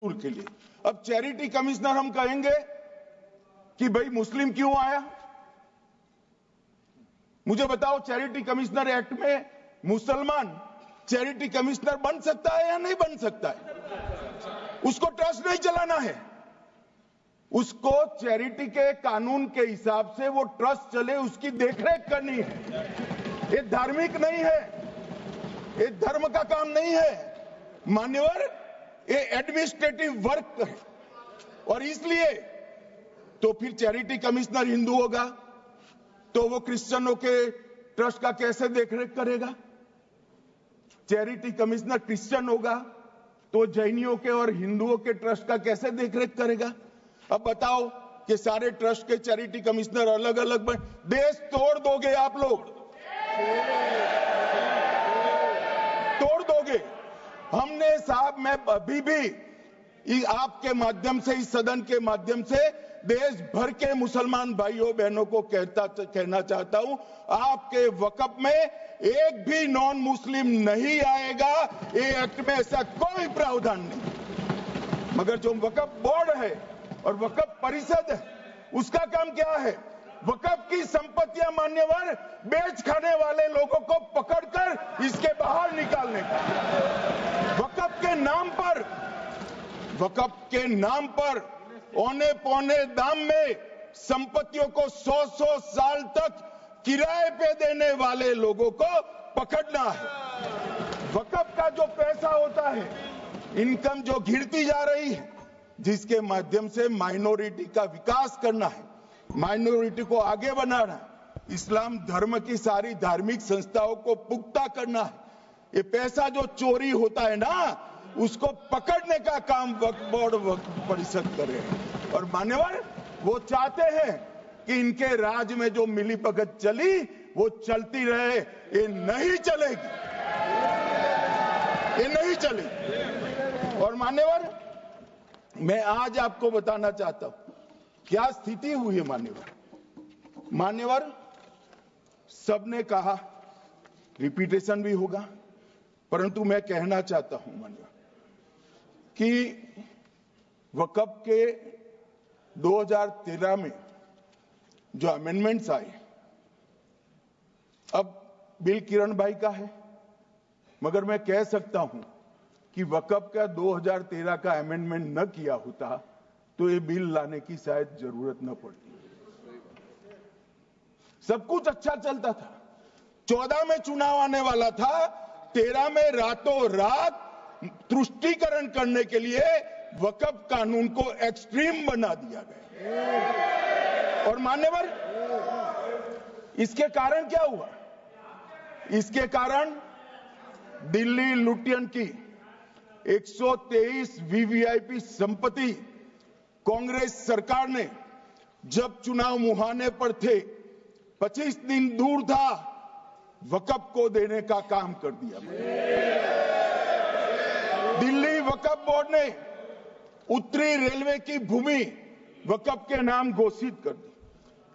के लिए। अब चैरिटी कमिश्नर हम कहेंगे कि भाई मुस्लिम क्यों आया? मुझे बताओ, चैरिटी कमिश्नर एक्ट में मुसलमान चैरिटी कमिश्नर बन सकता है या नहीं बन सकता है? उसको ट्रस्ट नहीं चलाना है, उसको चैरिटी के कानून के हिसाब से वो ट्रस्ट चले उसकी देखरेख करनी है। ये धार्मिक नहीं है, ये धर्म का काम नहीं है मान्यवर, ये एडमिनिस्ट्रेटिव वर्क है। और इसलिए तो फिर चैरिटी कमिश्नर हिंदू होगा तो वो क्रिश्चियनों के ट्रस्ट का कैसे देखरेख करेगा? चैरिटी कमिश्नर क्रिश्चियन होगा तो जैनियों के और हिंदुओं के ट्रस्ट का कैसे देखरेख करेगा? अब बताओ कि सारे ट्रस्ट के चैरिटी कमिश्नर अलग अलग बन, देश तोड़ दोगे आप लोग, तोड़ दोगे। हमने साहब, मैं अभी भी आपके माध्यम से, इस सदन के माध्यम से देश भर के मुसलमान भाइयों बहनों को कहना चाहता हूं, आपके वक्फ में एक भी नॉन मुस्लिम नहीं आएगा। ये एक्ट में ऐसा कोई प्रावधान नहीं। मगर जो वक्फ बोर्ड है और वक्फ परिषद है, उसका काम क्या है? वक्फ की संपत्तियां मान्यवर बेच खाने वाले लोगों को पकड़कर इसके बाहर निकालने का। वक्फ के नाम पर औने पौने दाम में संपत्तियों को 100-100 साल तक किराए पे देने वाले लोगों को पकड़ना है। वक्फ का जो पैसा होता है, इनकम जो गिरती जा रही है, जिसके माध्यम से माइनॉरिटी का विकास करना है, माइनॉरिटी को आगे बढ़ाना है, इस्लाम धर्म की सारी धार्मिक संस्थाओं को पुख्ता करना है, ये पैसा जो चोरी होता है ना, उसको पकड़ने का काम वक्फ बोर्ड वक्फ परिषद करे। और मान्यवर, वो चाहते हैं कि इनके राज में जो मिलीभगत चली वो चलती रहे। ये नहीं चलेगी, ये नहीं चलेगी। और मान्यवर, मैं आज आपको बताना चाहता हूं क्या स्थिति हुई है। मान्यवर, सबने कहा, रिपीटेशन भी होगा, परंतु मैं कहना चाहता हूं मान्यवर कि वक्फ के 2013 में जो अमेंडमेंट्स आए, अब बिल किरण भाई का है, मगर मैं कह सकता हूं कि वक्फ का 2013 का अमेंडमेंट न किया होता तो ये बिल लाने की शायद जरूरत न पड़ती। सब कुछ अच्छा चलता था, 14 में चुनाव आने वाला था, 13 में रातों रात तुष्टीकरण करने के लिए वक्फ कानून को एक्सट्रीम बना दिया गया। और मान्यवर, इसके कारण क्या हुआ? इसके कारण दिल्ली लुटियन की 123 वीवीआईपी संपत्ति कांग्रेस सरकार ने जब चुनाव मुहाने पर थे, 25 दिन दूर था, वक्फ को देने का काम कर दिया। दिल्ली वक्फ बोर्ड ने उत्तरी रेलवे की भूमि वक्फ के नाम घोषित कर दी।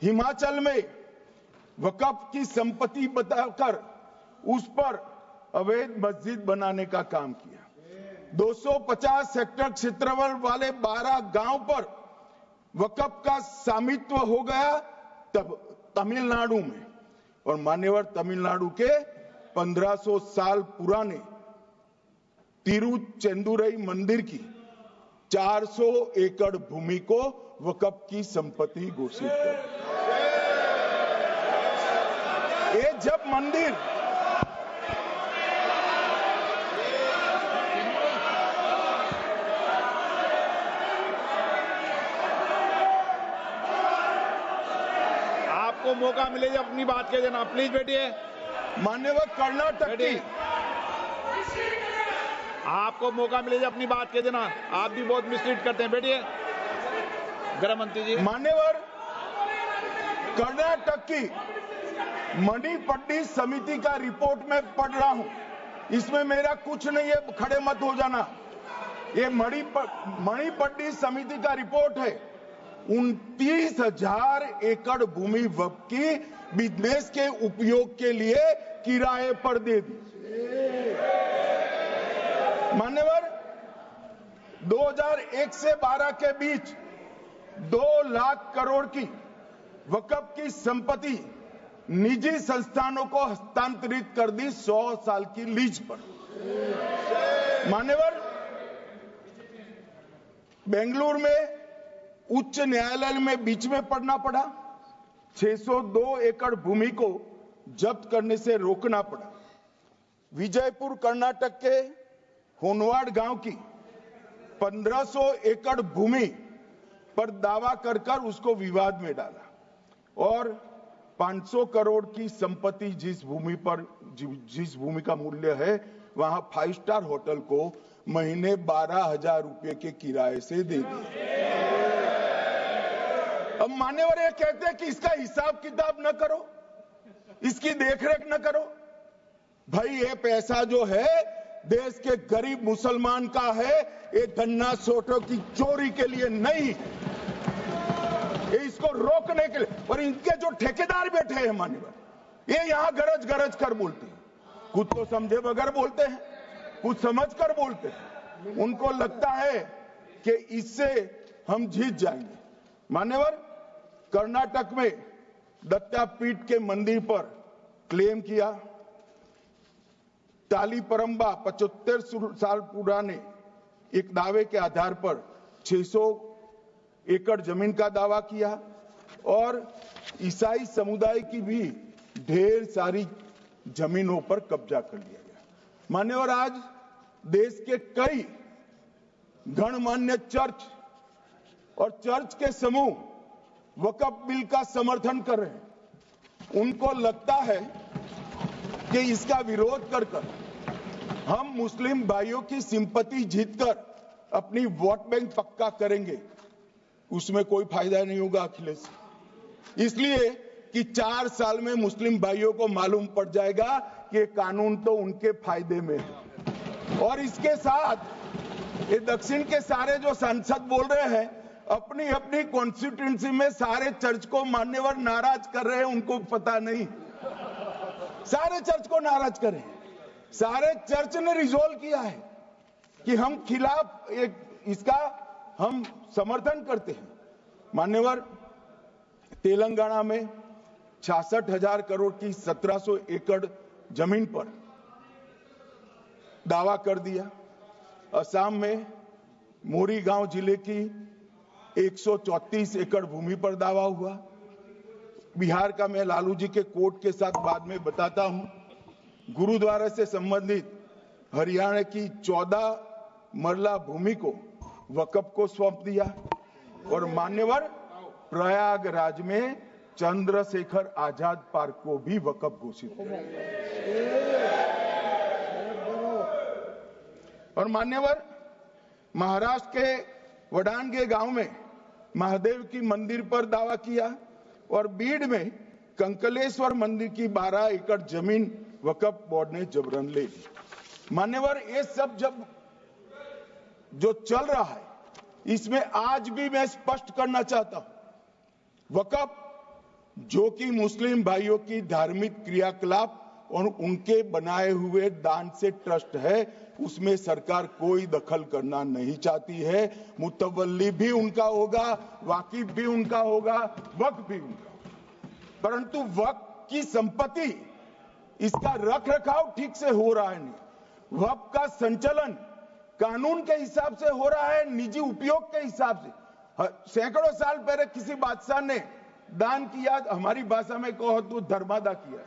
हिमाचल में वक्फ की संपत्ति बताकर उस पर अवैध मस्जिद बनाने का काम किया। 250 हेक्टेयर क्षेत्रफल वाले 12 गांव पर वक्फ का स्वामित्व हो गया तब तमिलनाडु में। और मान्यवर, तमिलनाडु के 1500 साल पुराने तिरुचेंदुरई मंदिर की 400 एकड़ भूमि को वक्फ की संपत्ति घोषित कर। ये जब मंदिर आपको मौका मिले जब अपनी बात कह देना, प्लीज बैठिए। मान्यवर, कर्नाटक की, आपको मौका मिले जब अपनी बात कह देना, आप भी बहुत मिसलीड करते हैं। बैठिए गृह मंत्री जी। मान्यवर, कर्नाटक की मणिपट्टी समिति का रिपोर्ट में पढ़ रहा हूं, इसमें मेरा कुछ नहीं है, खड़े मत हो जाना। ये मणिपट्टी समिति का रिपोर्ट है। 29,000 एकड़ भूमि वक्फ की बिजनेस के उपयोग के लिए किराए पर दे दी। मान्यवर, 2001 से 12 के बीच 2 लाख करोड़ की वक्फ की संपत्ति निजी संस्थानों को हस्तांतरित कर दी 100 साल की लीज पर। मान्यवर, बेंगलुरु में उच्च न्यायालय में बीच में पड़ना पड़ा, 602 एकड़ भूमि को जब्त करने से रोकना पड़ा। विजयपुर कर्नाटक के होनवाड़ गांव की 1500 एकड़ भूमि पर दावा कर उसको विवाद में डाला और 500 करोड़ की संपत्ति जिस भूमि का मूल्य है वहां 5 स्टार होटल को महीने 12,000 रुपए के किराए से दे दिया। अब मान्यवर ये कहते हैं कि इसका हिसाब किताब न करो, इसकी देखरेख न करो। भाई ये पैसा जो है देश के गरीब मुसलमान का है, ये गन्ना सोटों की चोरी के लिए नहीं, ये इसको रोकने के लिए। और इनके जो ठेकेदार बैठे हैं मान्यवर, ये यहां गरज गरज कर बोलते हैं, खुद तो समझे बगैर बोलते हैं, कुछ समझ कर बोलते हैं। उनको लगता है कि इससे हम जीत जाएंगे। मान्यवर, कर्नाटक में दत्तापीठ के मंदिर पर क्लेम किया, तालीपरंबा 75 साल पुराने एक दावे के आधार पर 600 एकड़ जमीन का दावा किया और ईसाई समुदाय की भी ढेर सारी जमीनों पर कब्जा कर लिया गया। मान्यवर, आज देश के कई गणमान्य चर्च और चर्च के समूह वक्फ बिल का समर्थन कर रहे हैं। उनको लगता है कि इसका विरोध कर हम मुस्लिम भाइयों की सिंपैथी जीतकर अपनी वोट बैंक पक्का करेंगे, उसमें कोई फायदा नहीं होगा अखिलेश। इसलिए कि 4 साल में मुस्लिम भाइयों को मालूम पड़ जाएगा कि कानून तो उनके फायदे में है। और इसके साथ ये दक्षिण के सारे जो सांसद बोल रहे हैं, अपनी अपनी कॉन्स्टिट्यूएंसी में सारे चर्च को मान्यवर नाराज कर रहे हैं, उनको पता नहीं। सारे चर्च को नाराज करें, सारे चर्च ने रिजोल्व किया है कि हम खिलाफ इसका हम समर्थन करते हैं। मान्यवर, तेलंगाना में 66,000 करोड़ की 1700 एकड़ जमीन पर दावा कर दिया। असम में मोरीगांव जिले की 134 एकड़ भूमि पर दावा हुआ। बिहार का मैं लालू जी के कोर्ट के साथ बाद में बताता हूं। गुरुद्वारा से संबंधित हरियाणा की 14 मरला भूमि को वक्फ को सौंप दिया। और मान्यवर, प्रयागराज में चंद्रशेखर आजाद पार्क को भी वक्फ घोषित किया। और मान्यवर, महाराष्ट्र के वडानगे गांव में महादेव की मंदिर पर दावा किया और बीड में कंकलेश्वर मंदिर की 12 एकड़ जमीन वक्फ बोर्ड ने जबरन ले ली। मान्यवर, ये सब जब जो चल रहा है, इसमें आज भी मैं स्पष्ट करना चाहता हूं, वक्फ जो कि मुस्लिम भाइयों की धार्मिक क्रियाकलाप और उनके बनाए हुए दान से ट्रस्ट है, उसमें सरकार कोई दखल करना नहीं चाहती है। मुतवल्ली भी उनका होगा, वाकिफ भी उनका होगा, वक्फ भी उनका होगा। परंतु वक्फ की संपत्ति, इसका रख रखाव ठीक से हो रहा है नहीं। वक्फ का संचालन कानून के हिसाब से हो रहा है, निजी उपयोग के हिसाब से। सैकड़ों साल पहले किसी बादशाह ने दान किया, हमारी भाषा में कहो तो धर्मादा किया।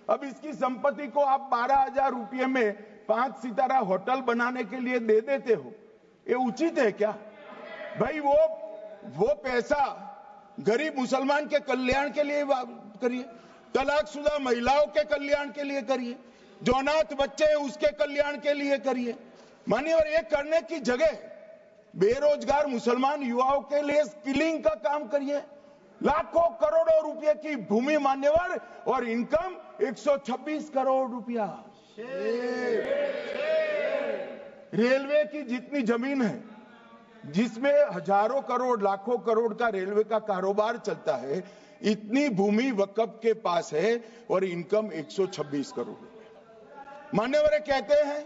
अब इसकी संपत्ति को आप 12,000 रुपये में 5 सितारा होटल बनाने के लिए दे देते हो, ये उचित है क्या? भाई वो पैसा गरीब मुसलमान के कल्याण के लिए करिए, तलाकशुदा महिलाओं के कल्याण के लिए करिए, जो अनाथ बच्चे हैं उसके कल्याण के लिए करिए। मानिए, और ये करने की जगह बेरोजगार मुसलमान युवाओं के लिए स्किलिंग का काम करिए। लाखों करोड़ों रुपए की भूमि मान्यवर और इनकम 126 करोड़ रुपया। रेलवे की जितनी जमीन है, जिसमें हजारों करोड़ लाखों करोड़ का रेलवे का कारोबार चलता है, इतनी भूमि वक्फ के पास है और इनकम 126 करोड़ रुपया। मान्यवर कहते हैं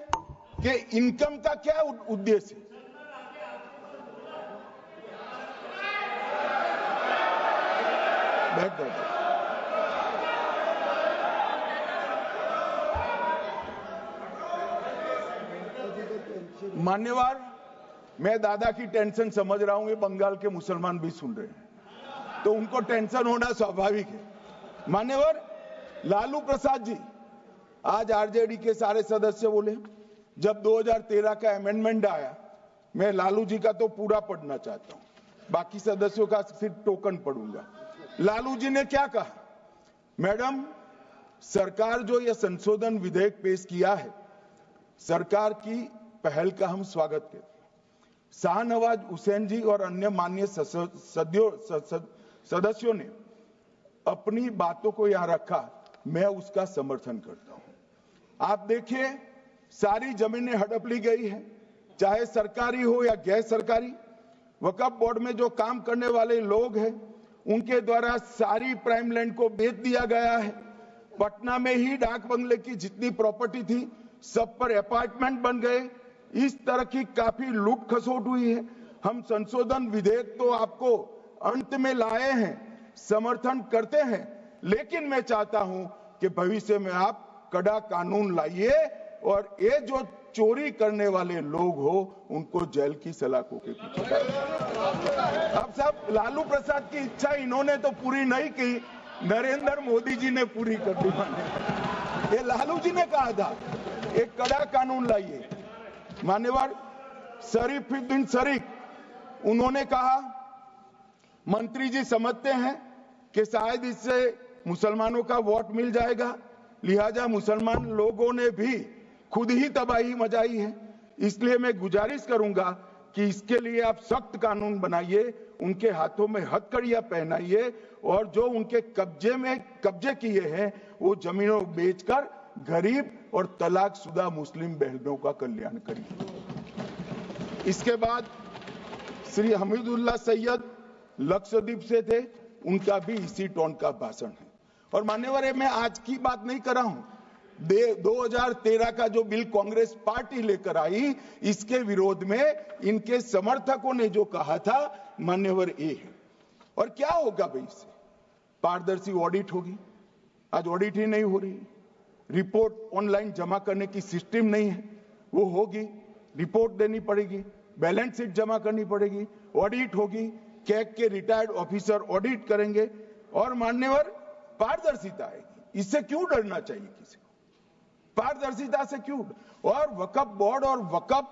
कि इनकम का क्या उद्देश्य है? बैठ जाओ। मान्यवर, मैं दादा की टेंशन समझ रहा हूं, ये बंगाल के मुसलमान भी सुन रहे हैं, तो उनको टेंशन होना स्वाभाविक है। मान्यवर, लालू प्रसाद जी, आज आरजेडी के सारे सदस्य बोले, जब 2013 का अमेंडमेंट आया, मैं लालू जी का तो पूरा पढ़ना चाहता हूं, बाकी सदस्यों का सिर्फ टोकन पढ़ूंगा। लालू जी ने क्या कहा? मैडम, सरकार जो यह संशोधन विधेयक पेश किया है, सरकार की पहल का हम स्वागत करते हैं। शाहनवाज हुसैन जी और अन्य माननीय सदस्यों ने अपनी बातों को यहां रखा, मैं उसका समर्थन करता हूं। आप देखिए, सारी जमीनें हड़प ली गई है, चाहे सरकारी हो या गैर सरकारी। वक्फ बोर्ड में जो काम करने वाले लोग हैं, उनके द्वारा सारी प्राइम लैंड को बेच दिया गया है। पटना में ही डाक बंगले की जितनी प्रॉपर्टी थी, सब पर अपार्टमेंट बन गए। इस तरह की काफी लूट खसोट हुई है। हम संशोधन विधेयक तो आपको अंत में लाए हैं, समर्थन करते हैं, लेकिन मैं चाहता हूं कि भविष्य में आप कड़ा कानून लाइए और ये जो चोरी करने वाले लोग हो, उनको जेल की सलाखों के पीछे। अब साहब, लालू प्रसाद की इच्छा इन्होंने तो पूरी नहीं की, नरेंद्र मोदी जी ने पूरी कर दी। ये लालू जी ने कहा था, एक कड़ा कानून लाइए। मान्यवर शरीफुद्दीन शरीफ, उन्होंने कहा, मंत्री जी समझते हैं कि शायद इससे मुसलमानों का वोट मिल जाएगा, लिहाजा मुसलमान लोगों ने भी खुद ही तबाही मचाई है, इसलिए मैं गुजारिश करूंगा कि इसके लिए आप सख्त कानून बनाइए, उनके हाथों में हथकड़ियां पहनाइए और जो उनके कब्जे किए हैं वो जमीनों बेचकर गरीब और तलाकशुदा मुस्लिम बहनों का कल्याण करिए। इसके बाद श्री हमीदुल्लाह सैयद लक्षद्वीप से थे, उनका भी इसी टोन का भाषण है। और मान्यवर, मैं आज की बात नहीं कर रहा हूं, 2013 का जो बिल कांग्रेस पार्टी लेकर आई, इसके विरोध में इनके समर्थकों ने जो कहा था, मान्यवर ये है। और क्या होगा भाई इससे? पारदर्शी ऑडिट होगी, आज ऑडिट ही नहीं हो रही। रिपोर्ट ऑनलाइन जमा करने की सिस्टम नहीं है, वो होगी, रिपोर्ट देनी पड़ेगी, बैलेंस शीट जमा करनी पड़ेगी, ऑडिट होगी, कैग के रिटायर्ड ऑफिसर ऑडिट करेंगे और मान्यवर पारदर्शिता आएगी। इससे क्यों डरना चाहिए किसी को? पारदर्शिता से क्यों? और वक्फ बोर्ड और वक्फ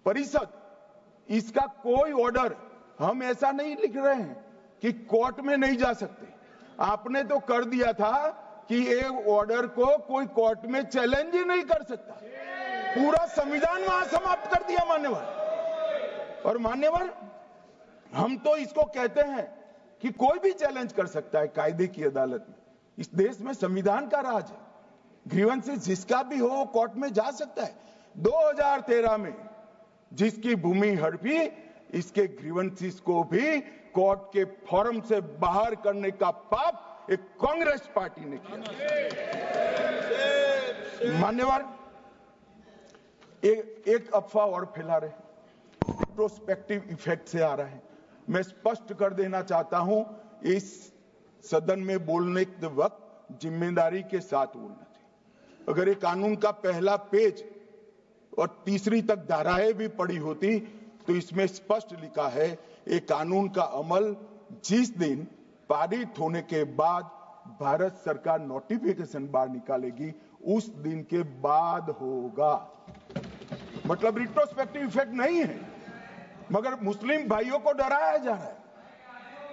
परिषद, इसका कोई ऑर्डर हम ऐसा नहीं लिख रहे हैं कि कोर्ट में नहीं जा सकते। आपने तो कर दिया था कि ये ऑर्डर को कोई कोर्ट में चैलेंज ही नहीं कर सकता, पूरा संविधान वहां समाप्त कर दिया मान्यवर। और मान्यवर, हम तो इसको कहते हैं कि कोई भी चैलेंज कर सकता है कायदे की अदालत में। इस देश में संविधान का राज है, ग्रीवेंसेस जिसका भी हो कोर्ट में जा सकता है। 2013 में जिसकी भूमि हड़पी, इसके ग्रीवेंसेस को भी कोर्ट के फोरम से बाहर करने का पाप एक कांग्रेस पार्टी ने किया। मान्यवर, एक अफवाह और फैला रहे, रिट्रोस्पेक्टिव इफेक्ट से आ रहा है। मैं स्पष्ट कर देना चाहता हूं, इस सदन में बोलने के वक्त जिम्मेदारी के साथ बोलना चाहिए। अगर ये कानून का पहला पेज और तीसरी तक धाराएं भी पड़ी होती तो इसमें स्पष्ट लिखा है, ये कानून का अमल जिस दिन पारित होने के बाद भारत सरकार नोटिफिकेशन बाहर निकालेगी, उस दिन के बाद होगा। मतलब रिट्रोस्पेक्टिव इफेक्ट नहीं है, मगर मुस्लिम भाइयों को डराया जा रहा है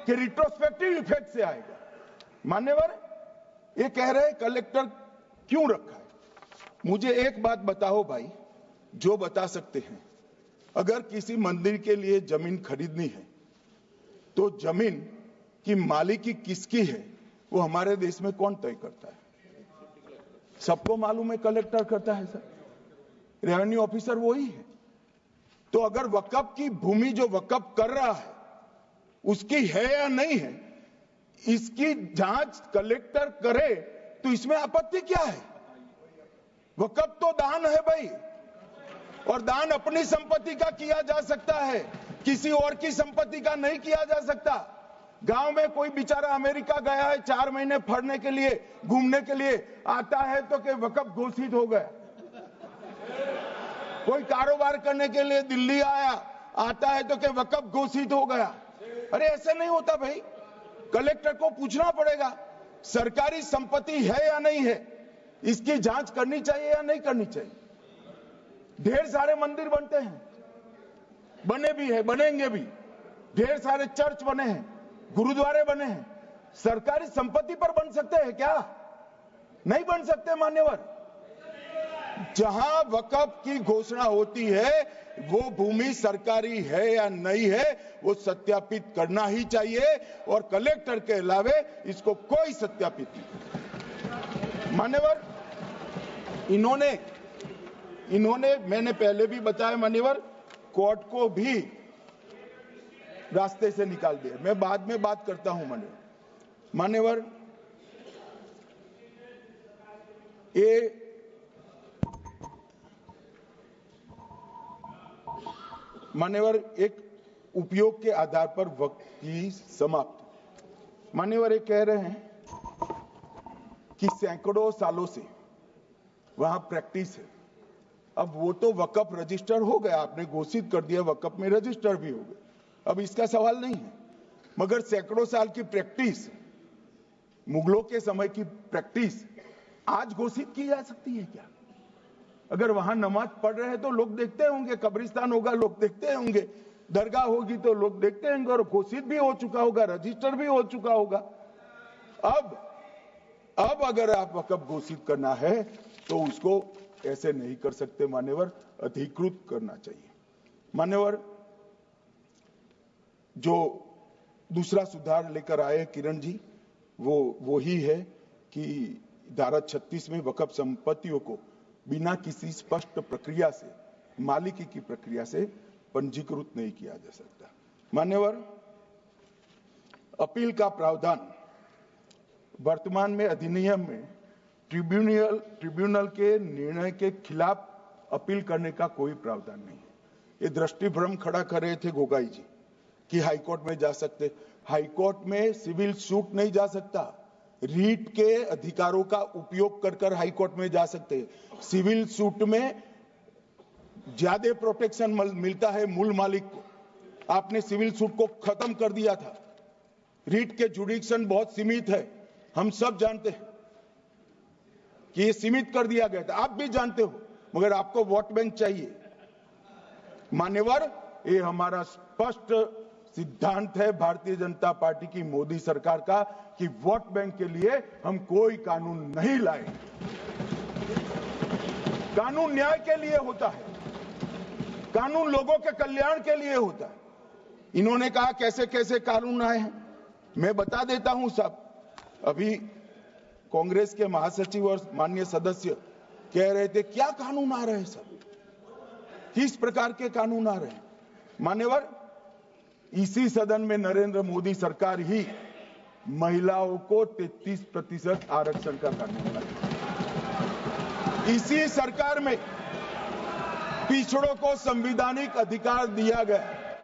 कि रिट्रोस्पेक्टिव इफेक्ट से आएगा। मान्यवर, ये कह रहे कलेक्टर क्यों रखा है? मुझे एक बात बताओ भाई, जो बता सकते हैं, अगर किसी मंदिर के लिए जमीन खरीदनी है तो जमीन की मालिकी किसकी है वो हमारे देश में कौन तय करता है? सबको मालूम है, कलेक्टर करता है सर, रेवेन्यू ऑफिसर वही है। तो अगर वक्फ की भूमि जो वक्फ कर रहा है उसकी है या नहीं है, इसकी जांच कलेक्टर करे तो इसमें आपत्ति क्या है? वक्फ तो दान है भाई, और दान अपनी संपत्ति का किया जा सकता है, किसी और की संपत्ति का नहीं किया जा सकता। गांव में कोई बेचारा अमेरिका गया है 4 महीने पढ़ने के लिए, घूमने के लिए, आता है तो कि वक्फ घोषित हो गया। कोई कारोबार करने के लिए दिल्ली आया, आता है तो कि वक्फ घोषित हो गया। अरे ऐसे नहीं होता भाई, कलेक्टर को पूछना पड़ेगा सरकारी संपत्ति है या नहीं है, इसकी जांच करनी चाहिए या नहीं करनी चाहिए। ढेर सारे मंदिर बनते हैं, बने भी है, बनेंगे भी, ढेर सारे चर्च बने हैं, गुरुद्वारे बने हैं, सरकारी संपत्ति पर बन सकते हैं क्या? नहीं बन सकते मान्यवर। जहां वक्फ की घोषणा होती है वो भूमि सरकारी है या नहीं है वो सत्यापित करना ही चाहिए, और कलेक्टर के अलावे इसको कोई सत्यापित नहीं। मान्यवर, इन्होंने मैंने पहले भी बताया मान्यवर, कोर्ट को भी रास्ते से निकाल दिया। मैं बाद में बात करता हूं मान्यवर, ये मान्यवर एक उपयोग के आधार पर वक्त की समाप्ति। मान्यवर ये कह रहे हैं कि सैकड़ों सालों से वहां प्रैक्टिस है। अब वो तो वक्फ रजिस्टर हो गया, आपने घोषित कर दिया, वक्फ में रजिस्टर भी हो गया, अब इसका सवाल नहीं है। मगर सैकड़ों साल की प्रैक्टिस, मुगलों के समय की प्रैक्टिस आज घोषित की जा सकती है क्या? अगर वहां नमाज पढ़ रहे हैं तो लोग देखते होंगे, कब्रिस्तान होगा लोग देखते होंगे, दरगाह होगी तो लोग देखते होंगे, और घोषित भी हो चुका होगा, रजिस्टर भी हो चुका होगा। अब अगर आप वक्फ घोषित करना है तो उसको ऐसे नहीं कर सकते मान्यवर, अधिकृत करना चाहिए। मान्यवर, जो दूसरा सुधार लेकर आए किरण जी, वो ही है कि धारा 36 में वक्फ संपत्तियों को बिना किसी स्पष्ट प्रक्रिया से, मालिकी की प्रक्रिया से पंजीकृत नहीं किया जा सकता। मान्यवर, अपील का प्रावधान वर्तमान में अधिनियम में ट्रिब्यूनल के निर्णय के खिलाफ अपील करने का कोई प्रावधान नहीं है। ये दृष्टिभ्रम खड़ा कर रहे थे गोगाई जी कि हाईकोर्ट में जा सकते। हाईकोर्ट में सिविल सूट नहीं जा सकता, रीट के अधिकारों का उपयोग कर हाईकोर्ट में जा सकते हैं। सिविल सूट में ज्यादा प्रोटेक्शन मिलता है मूल मालिक को, आपने सिविल सूट को खत्म कर दिया था। रीट के जुडिक्शन बहुत सीमित है, हम सब जानते हैं कि ये सीमित कर दिया गया था, आप भी जानते हो, मगर आपको वोट बैंक चाहिए। मान्यवर, ये हमारा स्पष्ट सिद्धांत है भारतीय जनता पार्टी की, मोदी सरकार का, कि वोट बैंक के लिए हम कोई कानून नहीं लाए। कानून न्याय के लिए होता है, कानून लोगों के कल्याण के लिए होता है। इन्होंने कहा कैसे कैसे कानून आए हैं, मैं बता देता हूं सब। अभी कांग्रेस के महासचिव और माननीय सदस्य कह रहे थे क्या कानून आ रहे हैं सब, किस प्रकार के कानून आ रहे हैं। मान्यवर, इसी सदन में नरेंद्र मोदी सरकार ही महिलाओं को 33% आरक्षण का कानून लाया। इसी सरकार में पिछड़ों को संवैधानिक अधिकार दिया गया।